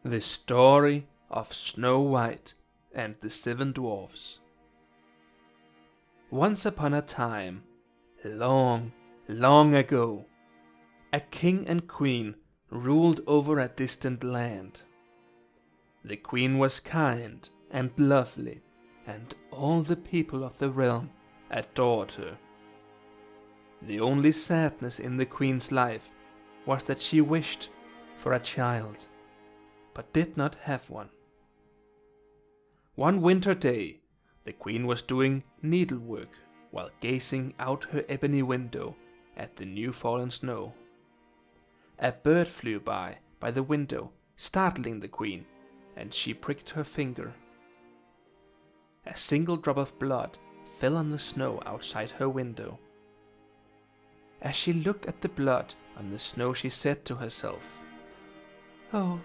The Story of Snow White and the Seven Dwarfs. Once upon a time, long, long ago, a king and queen ruled over a distant land. The queen was kind and lovely, and all the people of the realm adored her. The only sadness in the queen's life was that she wished for a child, but did not have one. One winter day, the queen was doing needlework while gazing out her ebony window at the new fallen snow. A bird flew by the window, startling the queen, and she pricked her finger. A single drop of blood fell on the snow outside her window. As she looked at the blood on the snow, she said to herself, "Oh,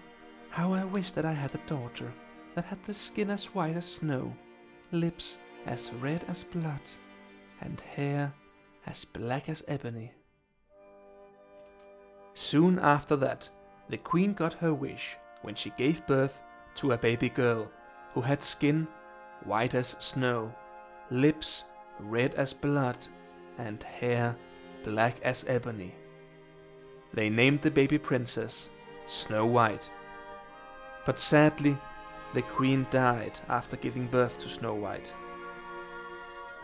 how I wish that I had a daughter that had the skin as white as snow, lips as red as blood, and hair as black as ebony." Soon after that, the queen got her wish when she gave birth to a baby girl who had skin white as snow, lips red as blood, and hair black as ebony. They named the baby princess Snow White. But sadly, the queen died after giving birth to Snow White.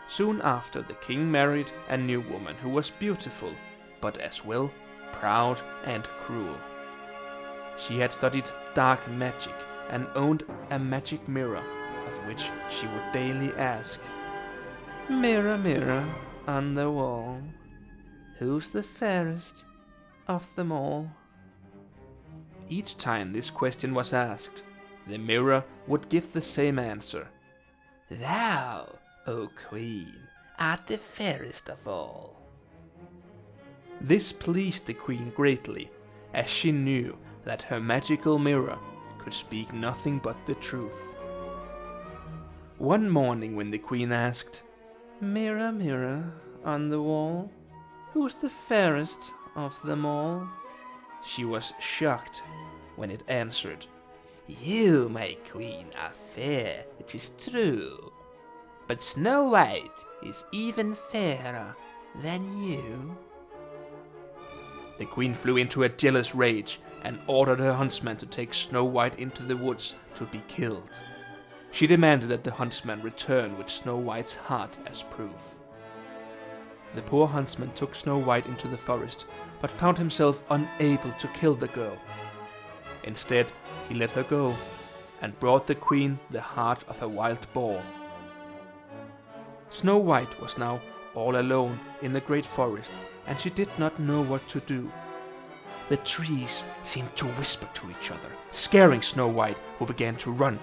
Soon after, the king married a new woman who was beautiful, but as well proud and cruel. She had studied dark magic and owned a magic mirror, of which she would daily ask, "Mirror, mirror on the wall, who's the fairest of them all?" Each time this question was asked, the mirror would give the same answer: "Thou, O Queen, art the fairest of all." This pleased the queen greatly, as she knew that her magical mirror could speak nothing but the truth. One morning when the queen asked, "Mirror, mirror on the wall, who's the fairest of them all?" she was shocked when it answered, "You, my queen, are fair, it is true, but Snow White is even fairer than you." The queen flew into a jealous rage and ordered her huntsman to take Snow White into the woods to be killed. She demanded that the huntsman return with Snow White's heart as proof. The poor huntsman took Snow White into the forest, but found himself unable to kill the girl. Instead, he let her go, and brought the queen the heart of a wild boar. Snow White was now all alone in the great forest, and she did not know what to do. The trees seemed to whisper to each other, scaring Snow White, who began to run.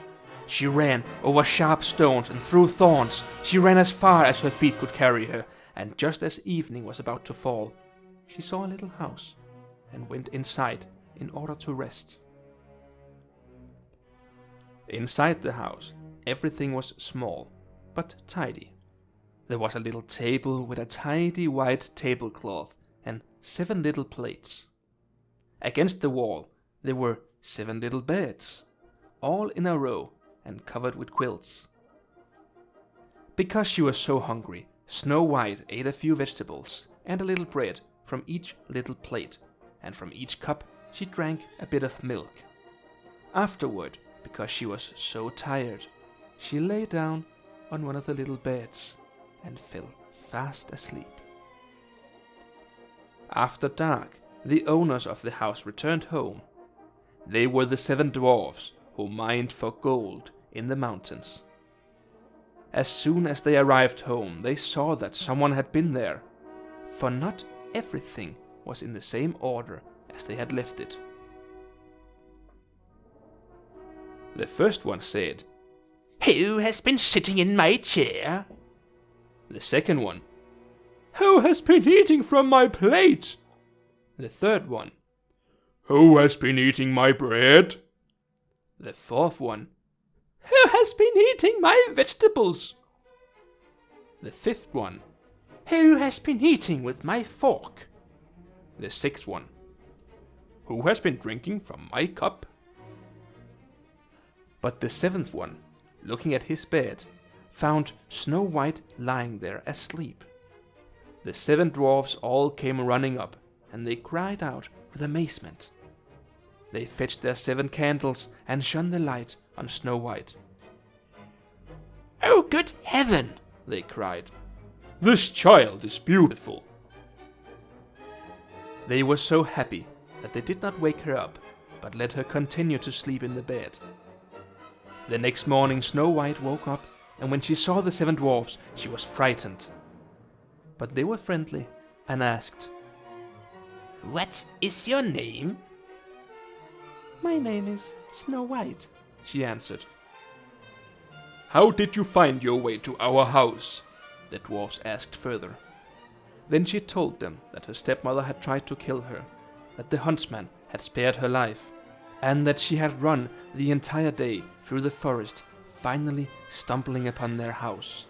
She ran over sharp stones and through thorns. She ran as far as her feet could carry her, and just as evening was about to fall, she saw a little house and went inside in order to rest. Inside the house, everything was small, but tidy. There was a little table with a tidy white tablecloth and 7 little plates. Against the wall, there were 7 little beds, all in a row and covered with quilts. Because she was so hungry, Snow White ate a few vegetables and a little bread from each little plate, and from each cup she drank a bit of milk. Afterward, because she was so tired, she lay down on one of the little beds and fell fast asleep. After dark, the owners of the house returned home. They were the 7 dwarfs who mined for gold in the mountains. As soon as they arrived home, they saw that someone had been there, for not everything was in the same order as they had left it. The first one said, "Who has been sitting in my chair?" The second one, "Who has been eating from my plate?" The third one, "Who has been eating my bread?" The fourth one, "Who has been eating my vegetables?" The fifth one, "Who has been eating with my fork?" The sixth one, "Who has been drinking from my cup?" But the seventh one, looking at his bed, found Snow White lying there asleep. The 7 dwarfs all came running up, and they cried out with amazement. They fetched their 7 candles and shone the light on Snow White. "Oh, good heaven!" they cried. "This child is beautiful!" They were so happy that they did not wake her up, but let her continue to sleep in the bed. The next morning Snow White woke up, and when she saw the 7 dwarfs, she was frightened. But they were friendly and asked, "What is your name?" "My name is Snow White," she answered. "How did you find your way to our house?" the dwarfs asked further. Then she told them that her stepmother had tried to kill her, that the huntsman had spared her life, and that she had run the entire day through the forest, finally stumbling upon their house.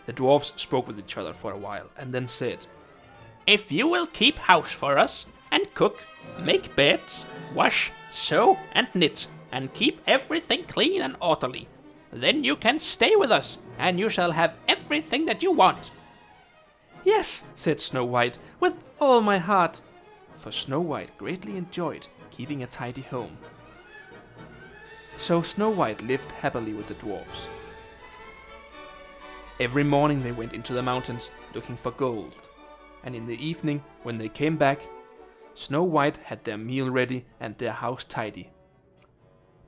The dwarfs spoke with each other for a while, and then said, "If you will keep house for us, and cook, make beds, wash, sew and knit, and keep everything clean and orderly, then you can stay with us, and you shall have everything that you want." "Yes," said Snow White, "with all my heart," for Snow White greatly enjoyed keeping a tidy home. So Snow White lived happily with the dwarfs. Every morning they went into the mountains looking for gold, and in the evening, when they came back, Snow White had their meal ready and their house tidy.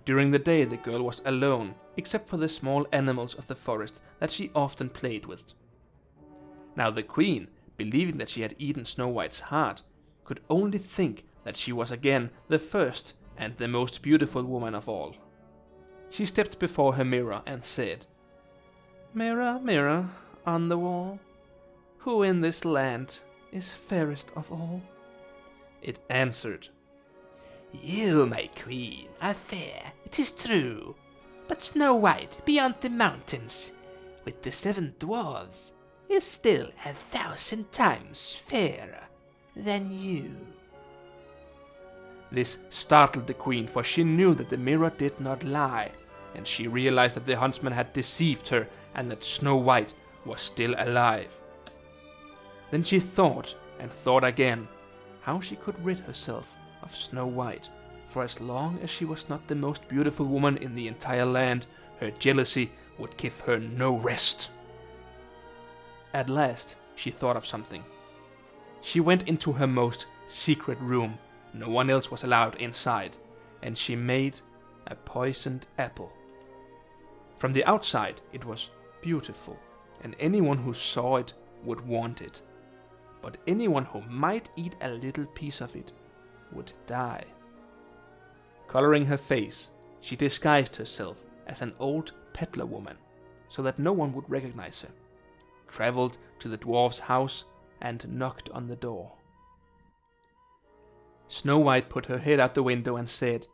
During the day the girl was alone, except for the small animals of the forest that she often played with. Now the queen, believing that she had eaten Snow White's heart, could only think that she was again the first and the most beautiful woman of all. She stepped before her mirror and said, "Mirror, mirror on the wall, who in this land is fairest of all?" It answered, "You, my queen, are fair, it is true, but Snow White beyond the mountains, with the 7 dwarfs, is still 1,000 times fairer than you." This startled the queen, for she knew that the mirror did not lie, and she realized that the huntsman had deceived her and that Snow White was still alive. Then she thought and thought again how she could rid herself of Snow White, for as long as she was not the most beautiful woman in the entire land, her jealousy would give her no rest. At last she thought of something. She went into her most secret room, no one else was allowed inside, and she made a poisoned apple. From the outside it was beautiful, and anyone who saw it would want it. But anyone who might eat a little piece of it would die. Coloring her face, she disguised herself as an old peddler woman, so that no one would recognize her, traveled to the dwarf's house, and knocked on the door. Snow White put her head out the window and said,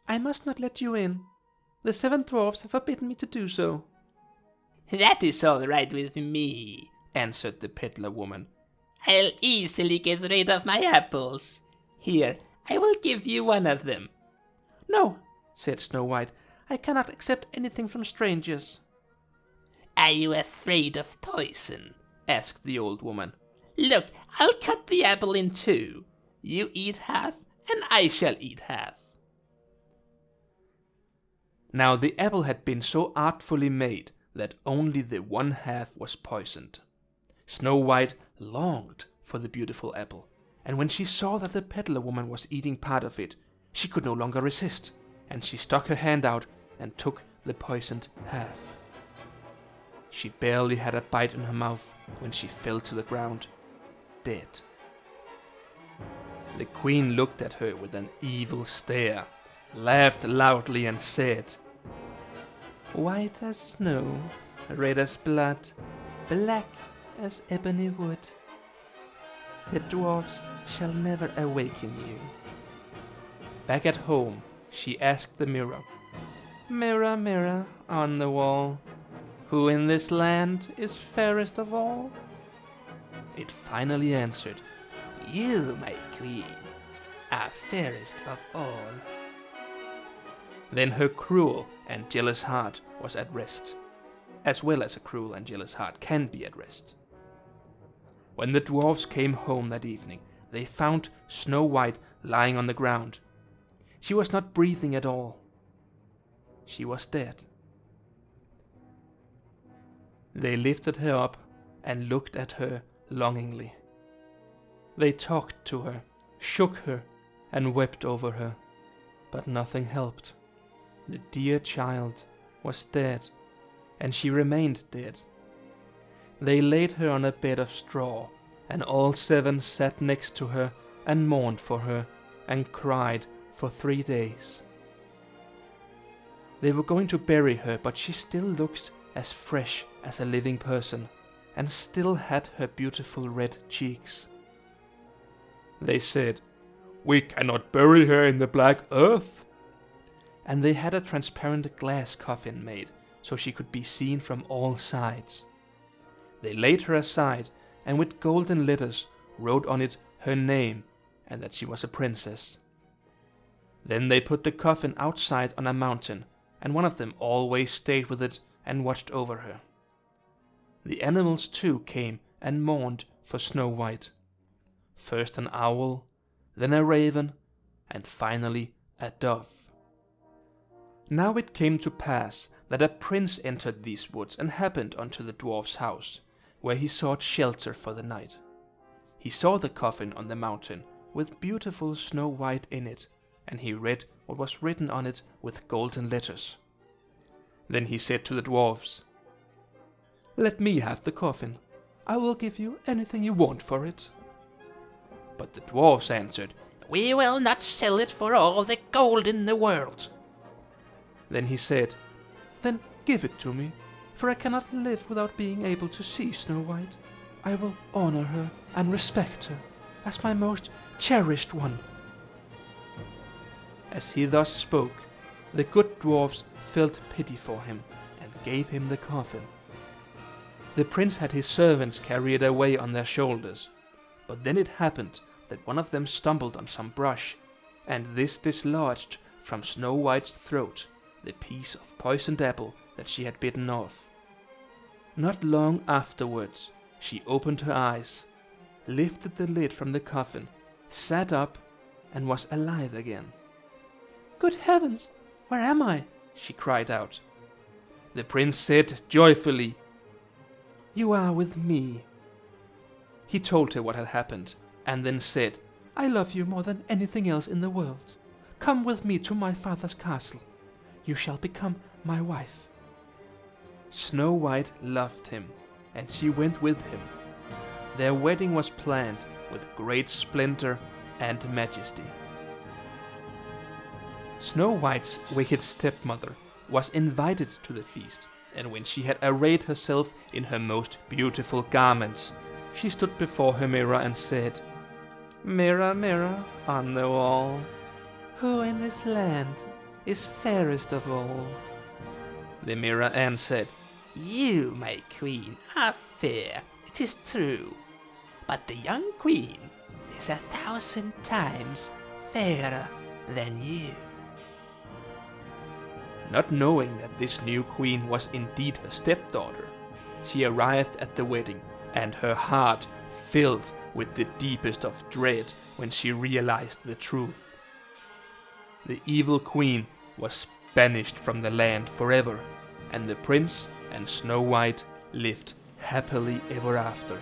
"I must not let you in. The 7 dwarfs have forbidden me to do so." "That is all right with me," answered the peddler woman. "I'll easily get rid of my apples. Here, I will give you one of them." "No," said Snow White, "I cannot accept anything from strangers." "Are you afraid of poison?" asked the old woman. "Look, I'll cut the apple in 2. You eat half, and I shall eat half." Now the apple had been so artfully made that only the 1/2 was poisoned. Snow White longed for the beautiful apple, and when she saw that the peddler woman was eating part of it, she could no longer resist, and she stuck her hand out and took the poisoned half. She barely had a bite in her mouth when she fell to the ground, dead. The queen looked at her with an evil stare, laughed loudly and said, "White as snow, red as blood, black as ebony wood. The dwarfs shall never awaken you." Back at home, she asked the mirror, "Mirror, mirror on the wall, who in this land is fairest of all?" It finally answered, "You, my queen, are fairest of all." Then her cruel and jealous heart was at rest, as well as a cruel and jealous heart can be at rest. When the dwarfs came home that evening, they found Snow White lying on the ground. She was not breathing at all. She was dead. They lifted her up and looked at her longingly. They talked to her, shook her, and wept over her, but nothing helped. The dear child was dead, and she remained dead. They laid her on a bed of straw, and all 7 sat next to her and mourned for her and cried for 3 days. They were going to bury her, but she still looked as fresh as a living person, and still had her beautiful red cheeks. They said, "We cannot bury her in the black earth." And they had a transparent glass coffin made, so she could be seen from all sides. They laid her aside, and with golden letters wrote on it her name and that she was a princess. Then they put the coffin outside on a mountain, and one of them always stayed with it and watched over her. The animals too came and mourned for Snow White. First an owl, then a raven, and finally a dove. Now it came to pass that a prince entered these woods and happened unto the dwarf's house, where he sought shelter for the night. He saw the coffin on the mountain, with beautiful Snow White in it, and he read what was written on it with golden letters. Then he said to the dwarfs, "Let me have the coffin. I will give you anything you want for it." But the dwarfs answered, "We will not sell it for all the gold in the world." Then he said, "Then give it to me, for I cannot live without being able to see Snow White. I will honor her and respect her as my most cherished one." As he thus spoke, the good dwarfs felt pity for him and gave him the coffin. The prince had his servants carry it away on their shoulders, but then it happened that one of them stumbled on some brush, and this dislodged from Snow White's throat the piece of poisoned apple that she had bitten off. Not long afterwards, she opened her eyes, lifted the lid from the coffin, sat up, and was alive again. "Good heavens, where am I?" she cried out. The prince said joyfully, "You are with me." He told her what had happened, and then said, "I love you more than anything else in the world. Come with me to my father's castle. You shall become my wife." Snow White loved him, and she went with him. Their wedding was planned with great splendor and majesty. Snow White's wicked stepmother was invited to the feast, and when she had arrayed herself in her most beautiful garments, she stood before her mirror and said, "Mirror, mirror on the wall, who in this land is fairest of all?" The mirror answered, "You, my queen, are fair, it is true, but the young queen is 1,000 times fairer than you." Not knowing that this new queen was indeed her stepdaughter, she arrived at the wedding, and her heart filled with the deepest of dread when she realized the truth. The evil queen was banished from the land forever, and the prince and Snow White lived happily ever after.